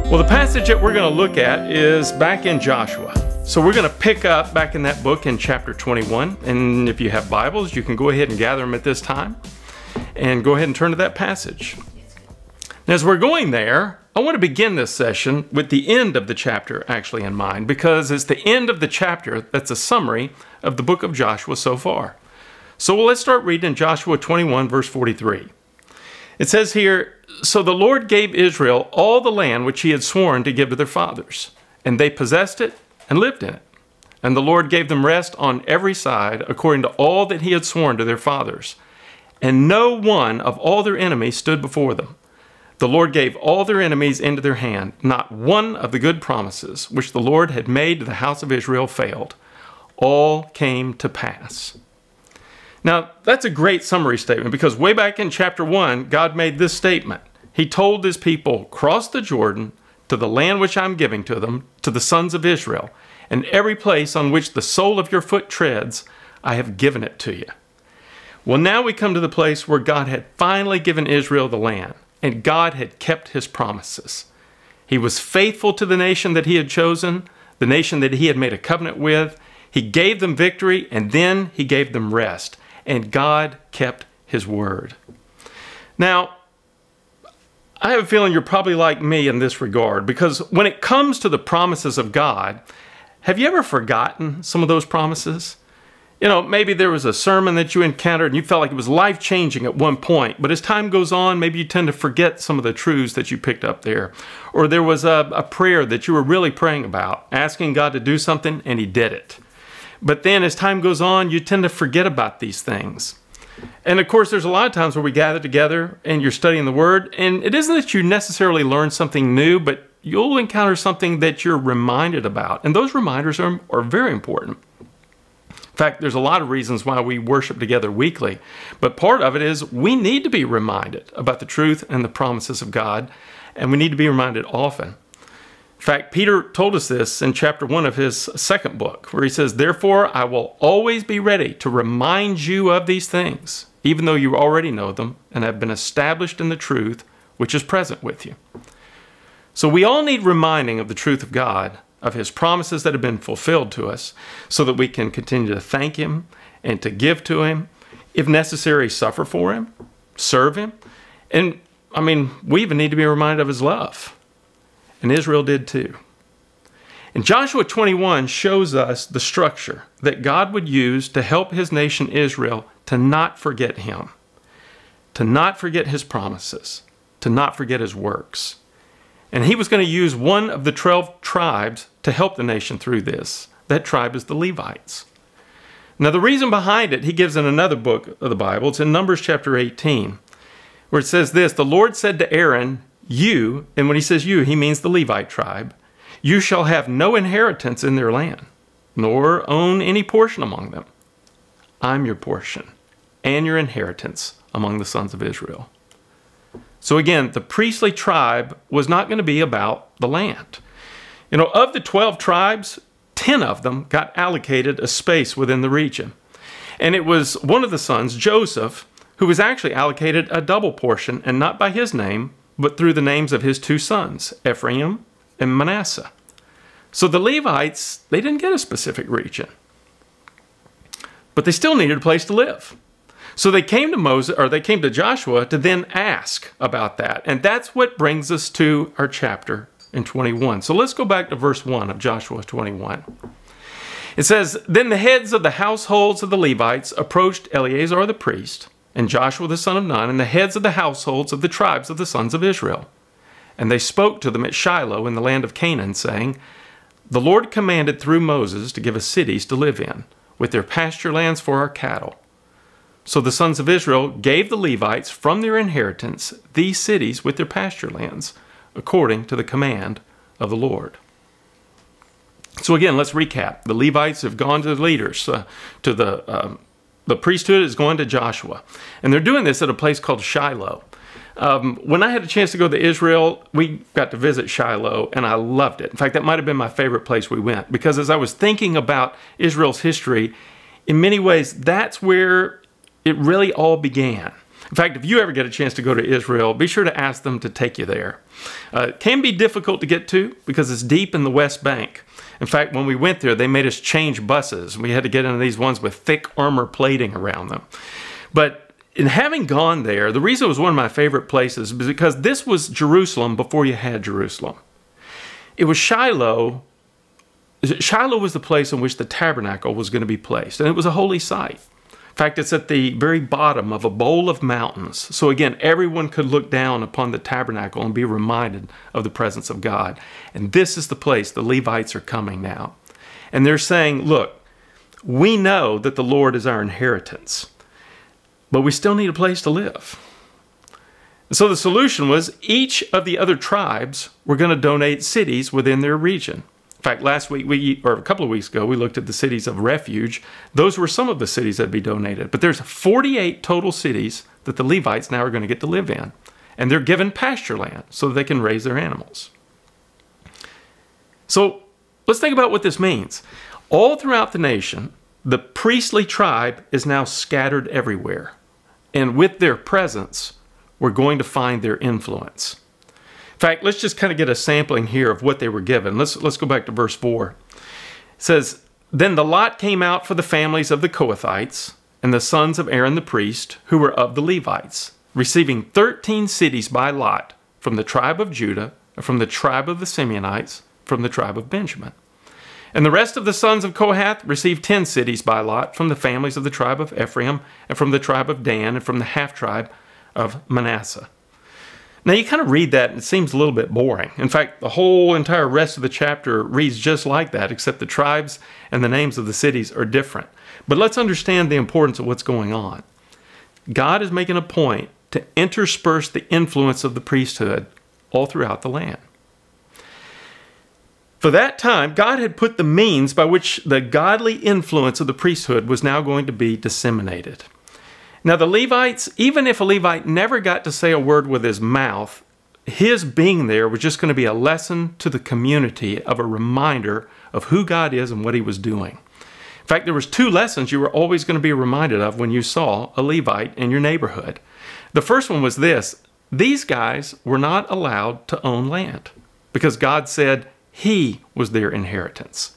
Well, the passage that we're going to look at is back in Joshua. So we're going to pick up back in that book in chapter 21. And if you have Bibles, you can go ahead and gather them at this time. And go ahead and turn to that passage. And as we're going there, I want to begin this session with the end of the chapter actually in mind, because it's the end of the chapter that's a summary of the book of Joshua so far. So let's start reading in Joshua 21, verse 43. It says here, "So the Lord gave Israel all the land which he had sworn to give to their fathers, and they possessed it and lived in it. And the Lord gave them rest on every side, according to all that he had sworn to their fathers. And no one of all their enemies stood before them. The Lord gave all their enemies into their hand. Not one of the good promises which the Lord had made to the house of Israel failed. All came to pass." Now, that's a great summary statement, because way back in chapter 1, God made this statement. He told his people, "Cross the Jordan to the land which I'm giving to them, to the sons of Israel, and every place on which the sole of your foot treads, I have given it to you." Well, now we come to the place where God had finally given Israel the land, and God had kept his promises. He was faithful to the nation that he had chosen, the nation that he had made a covenant with. He gave them victory, and then he gave them rest. And God kept his word. Now, I have a feeling you're probably like me in this regard, because when it comes to the promises of God, have you ever forgotten some of those promises? You know, maybe there was a sermon that you encountered and you felt like it was life-changing at one point, but as time goes on, maybe you tend to forget some of the truths that you picked up there. Or there was a prayer that you were really praying about, asking God to do something, and he did it. But then as time goes on, you tend to forget about these things. And of course, there's a lot of times where we gather together and you're studying the Word, and it isn't that you necessarily learn something new, but you'll encounter something that you're reminded about. And those reminders are very important. In fact, there's a lot of reasons why we worship together weekly, but part of it is we need to be reminded about the truth and the promises of God, and we need to be reminded often. In fact, Peter told us this in chapter 1 of his second book, where he says, "Therefore, I will always be ready to remind you of these things, even though you already know them and have been established in the truth which is present with you." So we all need reminding of the truth of God, of his promises that have been fulfilled to us, so that we can continue to thank him and to give to him, if necessary, suffer for him, serve him. And I mean, we even need to be reminded of his love. And Israel did too. And Joshua 21 shows us the structure that God would use to help his nation Israel to not forget him, to not forget his promises, to not forget his works. And he was going to use one of the 12 tribes to help the nation through this. That tribe is the Levites. Now, the reason behind it, he gives in another book of the Bible. It's in Numbers chapter 18, where it says this, "The Lord said to Aaron, you," and when he says you, he means the Levite tribe, "you shall have no inheritance in their land, nor own any portion among them. I'm your portion and your inheritance among the sons of Israel." So again, the priestly tribe was not going to be about the land. You know, of the 12 tribes, 10 of them got allocated a space within the region. And it was one of the sons, Joseph, who was actually allocated a double portion, and not by his name, but through the names of his two sons, Ephraim and Manasseh. So the Levites, they didn't get a specific region, but they still needed a place to live. So they came to Joshua to then ask about that. And that's what brings us to our chapter in 21. So let's go back to verse 1 of Joshua 21. It says, "Then the heads of the households of the Levites approached Eleazar the priest, and Joshua the son of Nun, and the heads of the households of the tribes of the sons of Israel. And they spoke to them at Shiloh in the land of Canaan, saying, The Lord commanded through Moses to give us cities to live in, with their pasture lands for our cattle. So the sons of Israel gave the Levites from their inheritance these cities with their pasture lands, according to the command of the Lord." So again, let's recap. The Levites have gone to the leaders, to the priesthood is going to Joshua. And they're doing this at a place called Shiloh. When I had a chance to go to Israel, we got to visit Shiloh, and I loved it. In fact, that might have been my favorite place we went, because as I was thinking about Israel's history, in many ways, that's where it really all began. In fact, if you ever get a chance to go to Israel, be sure to ask them to take you there. It can be difficult to get to because it's deep in the West Bank. In fact, when we went there, they made us change buses. We had to get into these ones with thick armor plating around them. But in having gone there, the reason it was one of my favorite places was because this was Jerusalem before you had Jerusalem. It was Shiloh. Shiloh was the place in which the tabernacle was going to be placed, and it was a holy site. In fact, it's at the very bottom of a bowl of mountains. So again, everyone could look down upon the tabernacle and be reminded of the presence of God. And this is the place the Levites are coming now. And they're saying, look, we know that the Lord is our inheritance, but we still need a place to live. And so the solution was each of the other tribes were going to donate cities within their region. In fact, last week, or a couple of weeks ago, we looked at the cities of refuge. Those were some of the cities that would be donated. But there's 48 total cities that the Levites now are going to get to live in. And they're given pasture land so that they can raise their animals. So let's think about what this means. All throughout the nation, the priestly tribe is now scattered everywhere. And with their presence, we're going to find their influence. In fact, let's just kind of get a sampling here of what they were given. Let's go back to verse 4. It says, "Then the lot came out for the families of the Kohathites and the sons of Aaron the priest, who were of the Levites, receiving 13 cities by lot from the tribe of Judah, from the tribe of the Simeonites, from the tribe of Benjamin. And the rest of the sons of Kohath received 10 cities by lot from the families of the tribe of Ephraim, and from the tribe of Dan, and from the half-tribe of Manasseh." Now you kind of read that and it seems a little bit boring. In fact, the whole entire rest of the chapter reads just like that, except the tribes and the names of the cities are different. But let's understand the importance of what's going on. God is making a point to intersperse the influence of the priesthood all throughout the land. For that time, God had put the means by which the godly influence of the priesthood was now going to be disseminated. Now the Levites, even if a Levite never got to say a word with his mouth, his being there was just going to be a lesson to the community, of a reminder of who God is and what he was doing. In fact, there was 2 lessons you were always going to be reminded of when you saw a Levite in your neighborhood. The first one was this: these guys were not allowed to own land because God said he was their inheritance.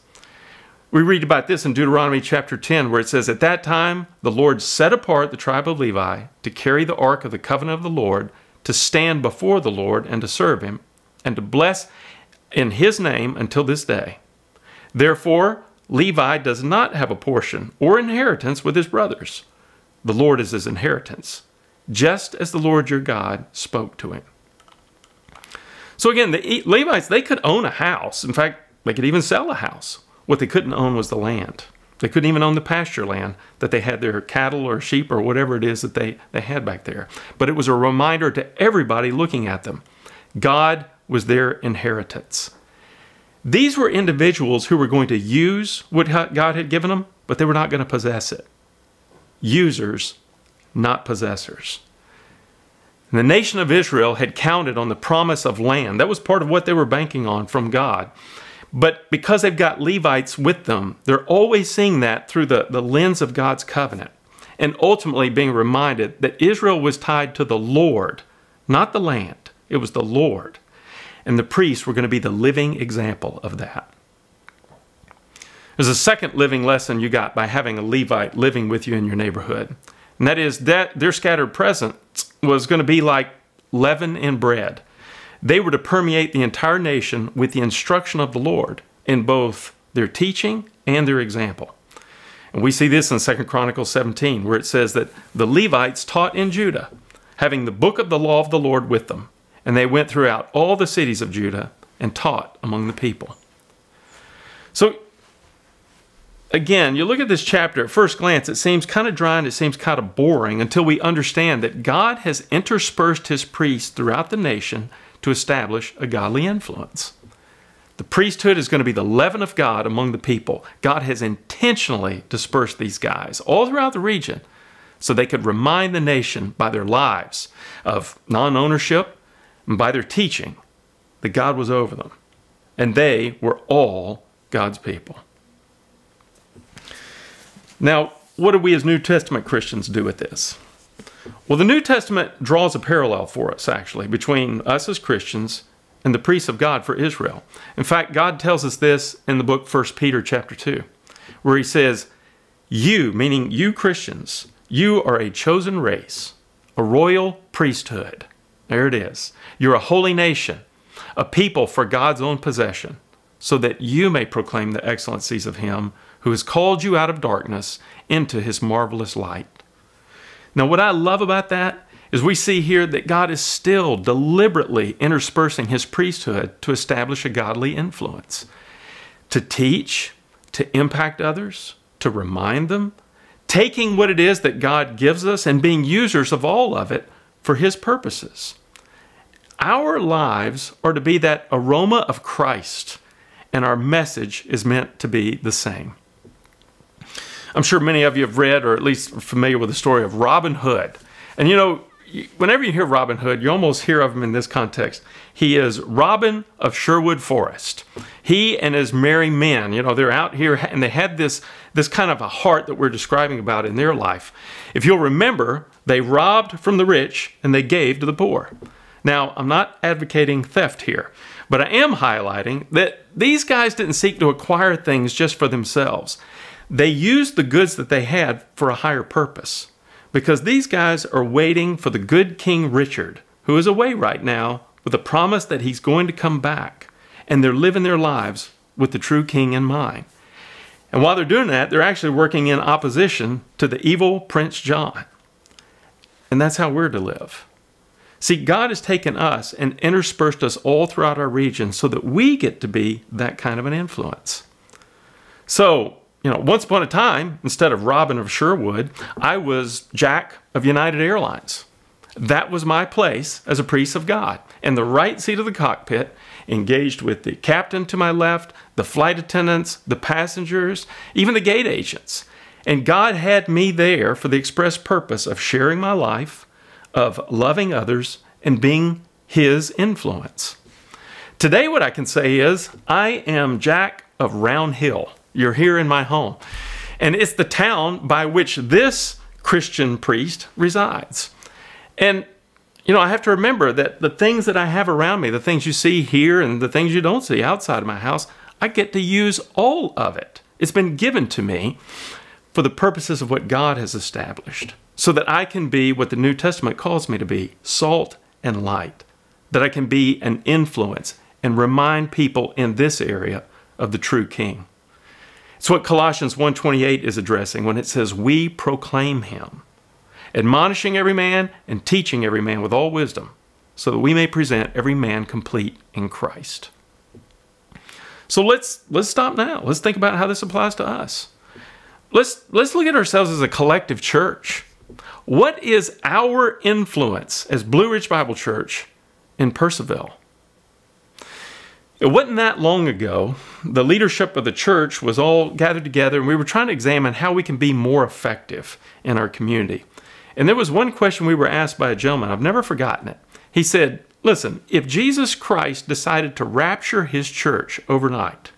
We read about this in Deuteronomy chapter 10, where it says, "At that time, the Lord set apart the tribe of Levi to carry the ark of the covenant of the Lord, to stand before the Lord and to serve him, and to bless in his name until this day. Therefore, Levi does not have a portion or inheritance with his brothers. The Lord is his inheritance, just as the Lord your God spoke to him." So again, the Levites, they could own a house. In fact, they could even sell a house. What they couldn't own was the land. They couldn't even own the pasture land that they had their cattle or sheep or whatever it is that they had back there. But it was a reminder to everybody looking at them. God was their inheritance. These were individuals who were going to use what God had given them, but they were not going to possess it. Users, not possessors. And the nation of Israel had counted on the promise of land. That was part of what they were banking on from God. But because they've got Levites with them, they're always seeing that through the lens of God's covenant, and ultimately being reminded that Israel was tied to the Lord, not the land. It was the Lord. And the priests were going to be the living example of that. There's a second living lesson you got by having a Levite living with you in your neighborhood. And that is that their scattered presence was going to be like leaven in bread. They were to permeate the entire nation with the instruction of the Lord in both their teaching and their example. And we see this in 2 Chronicles 17, where it says that the Levites taught in Judah, having the book of the law of the Lord with them. And they went throughout all the cities of Judah and taught among the people. So, again, you look at this chapter, at first glance, it seems kind of dry and it seems kind of boring until we understand that God has interspersed his priests throughout the nation to establish a godly influence. The priesthood is going to be the leaven of God among the people. God has intentionally dispersed these guys all throughout the region so they could remind the nation by their lives of non-ownership and by their teaching that God was over them. And they were all God's people. Now, what do we as New Testament Christians do with this? Well, the New Testament draws a parallel for us, actually, between us as Christians and the priests of God for Israel. In fact, God tells us this in the book 1 Peter chapter 2, where he says, you, meaning you Christians, you are a chosen race, a royal priesthood. There it is. You're a holy nation, a people for God's own possession, so that you may proclaim the excellencies of him who has called you out of darkness into his marvelous light. Now, what I love about that is we see here that God is still deliberately interspersing his priesthood to establish a godly influence, to teach, to impact others, to remind them, taking what it is that God gives us and being users of all of it for his purposes. Our lives are to be that aroma of Christ, and our message is meant to be the same. I'm sure many of you have read or at least are familiar with the story of Robin Hood. And you know, whenever you hear Robin Hood, you almost hear of him in this context. He is Robin of Sherwood Forest. He and his merry men, you know, they're out here and they had this kind of a heart that we're describing about in their life. If you'll remember, they robbed from the rich and they gave to the poor. Now, I'm not advocating theft here, but I am highlighting that these guys didn't seek to acquire things just for themselves. They used the goods that they had for a higher purpose, because these guys are waiting for the good King Richard, who is away right now with a promise that he's going to come back, and they're living their lives with the true king in mind. And while they're doing that, they're actually working in opposition to the evil Prince John. And that's how we're to live. See, God has taken us and interspersed us all throughout our region so that we get to be that kind of an influence. So, you know, once upon a time, instead of Robin of Sherwood, I was Jack of United Airlines. That was my place as a priest of God, in the right seat of the cockpit, engaged with the captain to my left, the flight attendants, the passengers, even the gate agents. And God had me there for the express purpose of sharing my life, of loving others, and being his influence. Today what I can say is, I am Jack of Round Hill. You're here in my home. And it's the town by which this Christian priest resides. And, you know, I have to remember that the things that I have around me, the things you see here and the things you don't see outside of my house, I get to use all of it. It's been given to me for the purposes of what God has established, so that I can be what the New Testament calls me to be, salt and light, that I can be an influence and remind people in this area of the true King. It's what Colossians 1:28 is addressing when it says, we proclaim him, admonishing every man and teaching every man with all wisdom, so that we may present every man complete in Christ. So let's stop now. Let's think about how this applies to us. Let's look at ourselves as a collective church. What is our influence as Blue Ridge Bible Church in Purcellville? It wasn't that long ago, the leadership of the church was all gathered together and we were trying to examine how we can be more effective in our community. And there was one question we were asked by a gentleman, I've never forgotten it. He said, listen, if Jesus Christ decided to rapture his church overnight,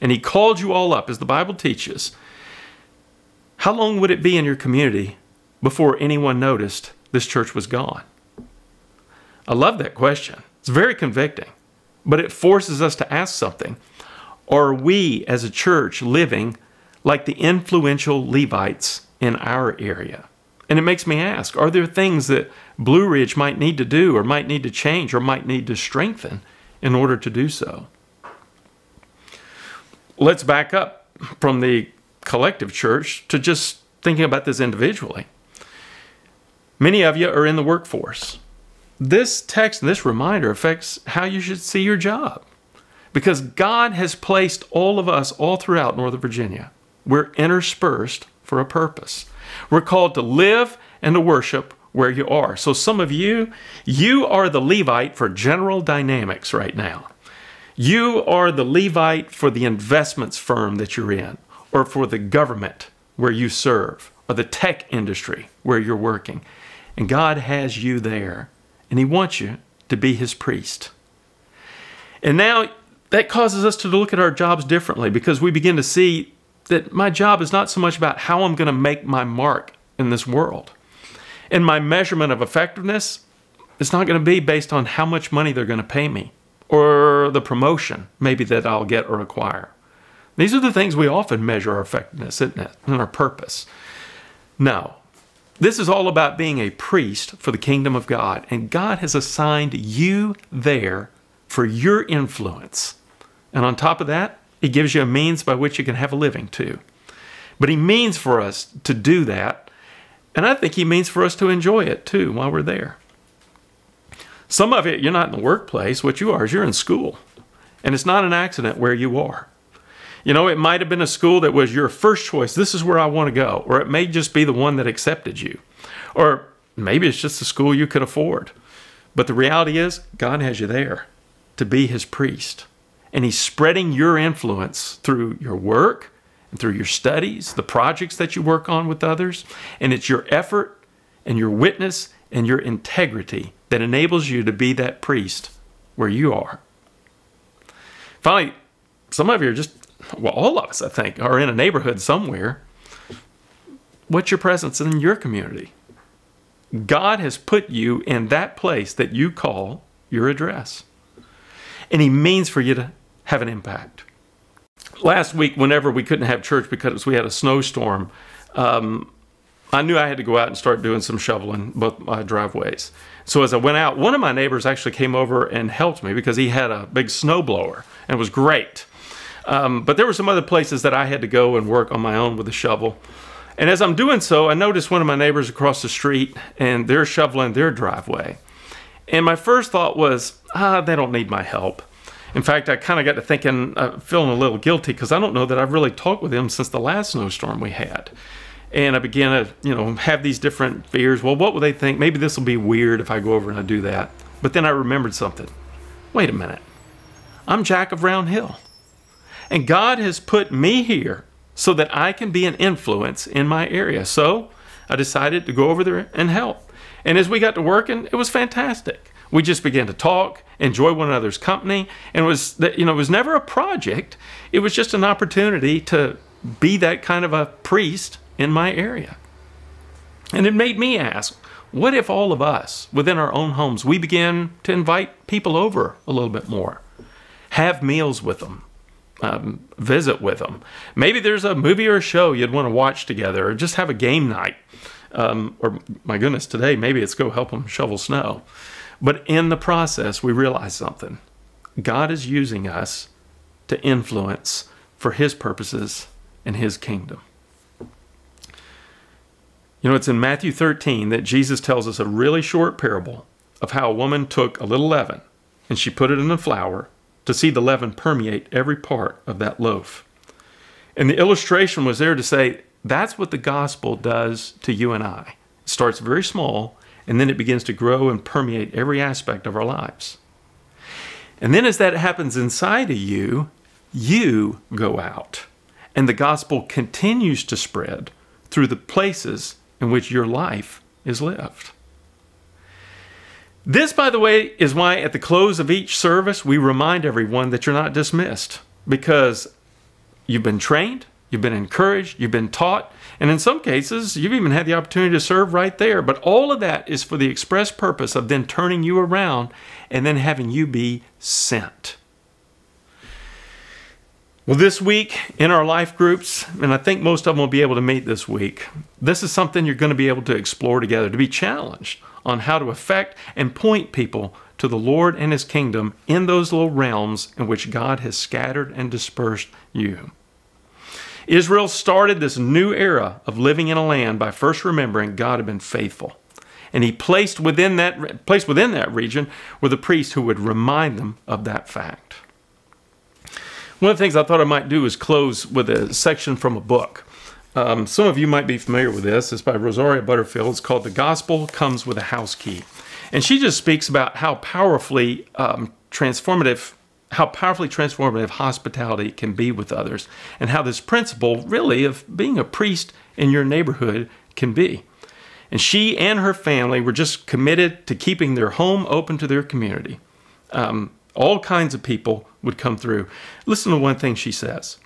and he called you all up, as the Bible teaches, how long would it be in your community before anyone noticed this church was gone? I love that question. It's very convicting. But it forces us to ask something. Are we as a church living like the influential Levites in our area? And it makes me ask, are there things that Blue Ridge might need to do or might need to change or might need to strengthen in order to do so? Let's back up from the collective church to just thinking about this individually. Many of you are in the workforce. This text and this reminder affects how you should see your job, because God has placed all of us all throughout Northern Virginia. We're interspersed for a purpose. We're called to live and to worship where you are. So some of you are the Levite for General Dynamics right now. You are the Levite for the investments firm that you're in, or for the government where you serve, or the tech industry where you're working. And God has you there. And he wants you to be his priest. And now that causes us to look at our jobs differently, because we begin to see that my job is not so much about how I'm going to make my mark in this world. And my measurement of effectiveness is not going to be based on how much money they're going to pay me or the promotion maybe that I'll get or acquire. These are the things we often measure our effectiveness, isn't it? And our purpose. No. This is all about being a priest for the kingdom of God. And God has assigned you there for your influence. And on top of that, He gives you a means by which you can have a living too. But He means for us to do that. And I think He means for us to enjoy it too while we're there. Some of it, you're not in the workplace. What you are is you're in school. And it's not an accident where you are. You know, it might have been a school that was your first choice. This is where I want to go. Or it may just be the one that accepted you. Or maybe it's just the school you could afford. But the reality is, God has you there to be His priest. And He's spreading your influence through your work and through your studies, the projects that you work on with others. And it's your effort and your witness and your integrity that enables you to be that priest where you are. Finally, some of you are just, well, all of us, I think, are in a neighborhood somewhere. What's your presence in your community? God has put you in that place that you call your address. And He means for you to have an impact. Last week, whenever we couldn't have church because we had a snowstorm, I knew I had to go out and start doing some shoveling both my driveways. So as I went out, one of my neighbors actually came over and helped me because he had a big snow blower, and it was great. But there were some other places that I had to go and work on my own with a shovel. And as I'm doing so, I noticed one of my neighbors across the street, and they're shoveling their driveway. And my first thought was, they don't need my help. In fact, I kind of got to thinking, feeling a little guilty because I don't know that I've really talked with them since the last snowstorm we had. And I began to, have these different fears. Well, what will they think? Maybe this will be weird if I go over and I do that. But then I remembered something. Wait a minute. I'm Jack of Round Hill. And God has put me here so that I can be an influence in my area. So I decided to go over there and help. And as we got to working, it was fantastic. We just began to talk, enjoy one another's company. And it was never a project. It was just an opportunity to be that kind of a priest in my area. And it made me ask, what if all of us within our own homes, we begin to invite people over a little bit more, have meals with them, visit with them. Maybe there's a movie or a show you'd want to watch together, or just have a game night. Or my goodness, today, maybe it's go help them shovel snow. But in the process, we realize something. God is using us to influence for His purposes and His kingdom. It's in Matthew 13 that Jesus tells us a really short parable of how a woman took a little leaven and she put it in the flour to see the leaven permeate every part of that loaf. And the illustration was there to say, that's what the gospel does to you and I. It starts very small, and then it begins to grow and permeate every aspect of our lives. And then as that happens inside of you, you go out. And the gospel continues to spread through the places in which your life is lived. This, by the way, is why at the close of each service, we remind everyone that you're not dismissed, because you've been trained, you've been encouraged, you've been taught, and in some cases, you've even had the opportunity to serve right there. But all of that is for the express purpose of then turning you around and then having you be sent. Well, this week in our life groups, and I think most of them will be able to meet this week, this is something you're going to be able to explore together, to be challenged on how to affect and point people to the Lord and His kingdom in those little realms in which God has scattered and dispersed you. Israel started this new era of living in a land by first remembering God had been faithful. And He placed within that region were the priests who would remind them of that fact. One of the things I thought I might do is close with a section from a book. Some of you might be familiar with this. It's by Rosaria Butterfield. It's called The Gospel Comes with a House Key. And she just speaks about how powerfully transformative hospitality can be with others, and how this principle really of being a priest in your neighborhood can be. And she and her family were just committed to keeping their home open to their community. All kinds of people would come through. Listen to one thing she says.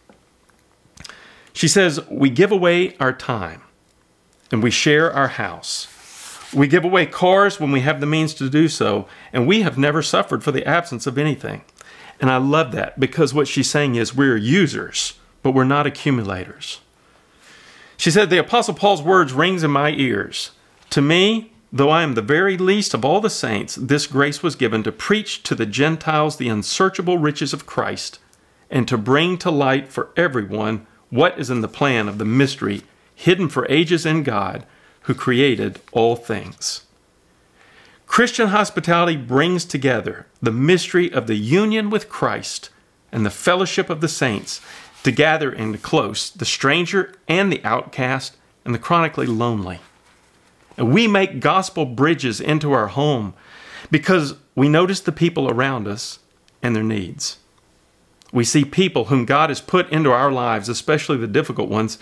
She says, we give away our time and we share our house. We give away cars when we have the means to do so, and we have never suffered for the absence of anything. And I love that, because what she's saying is we're users, but we're not accumulators. She said, the Apostle Paul's words rings in my ears. To me, though I am the very least of all the saints, this grace was given to preach to the Gentiles the unsearchable riches of Christ, and to bring to light for everyone what is in the plan of the mystery hidden for ages in God, who created all things. Christian hospitality brings together the mystery of the union with Christ and the fellowship of the saints to gather in close the stranger and the outcast and the chronically lonely. And we make gospel bridges into our home because we notice the people around us and their needs. We see people whom God has put into our lives, especially the difficult ones,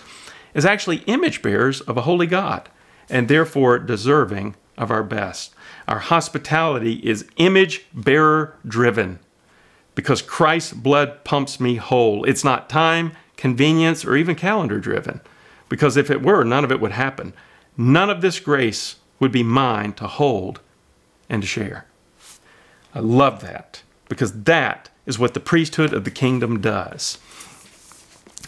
as actually image bearers of a holy God, and therefore deserving of our best. Our hospitality is image bearer driven because Christ's blood pumps me whole. It's not time, convenience, or even calendar driven, because if it were, none of it would happen. None of this grace would be mine to hold and to share. I love that, because that is what the priesthood of the kingdom does.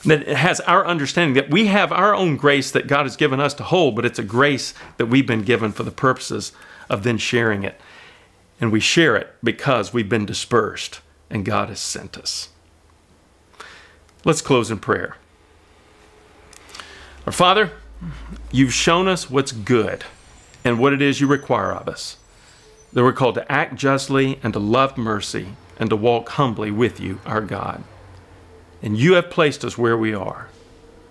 That it has our understanding that we have our own grace that God has given us to hold, but it's a grace that we've been given for the purposes of then sharing it. And we share it because we've been dispersed and God has sent us. Let's close in prayer. Our Father, you've shown us what's good and what it is you require of us. That we're called to act justly and to love mercy and to walk humbly with you, our God. And you have placed us where we are.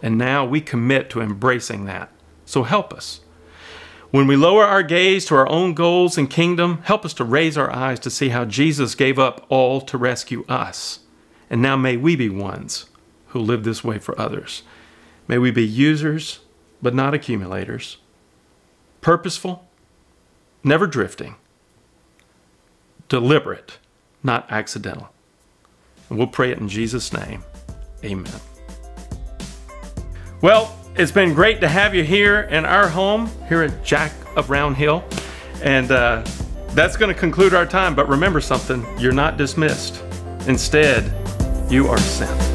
And now we commit to embracing that. So help us. When we lower our gaze to our own goals and kingdom, help us to raise our eyes to see how Jesus gave up all to rescue us. And now may we be ones who live this way for others. May we be users, but not accumulators. Purposeful, never drifting. Deliberate, not accidental. And we'll pray it in Jesus' name. Amen. Well, it's been great to have you here in our home, here at Jack of Round Hill. And that's going to conclude our time. But remember something, you're not dismissed. Instead, you are sent.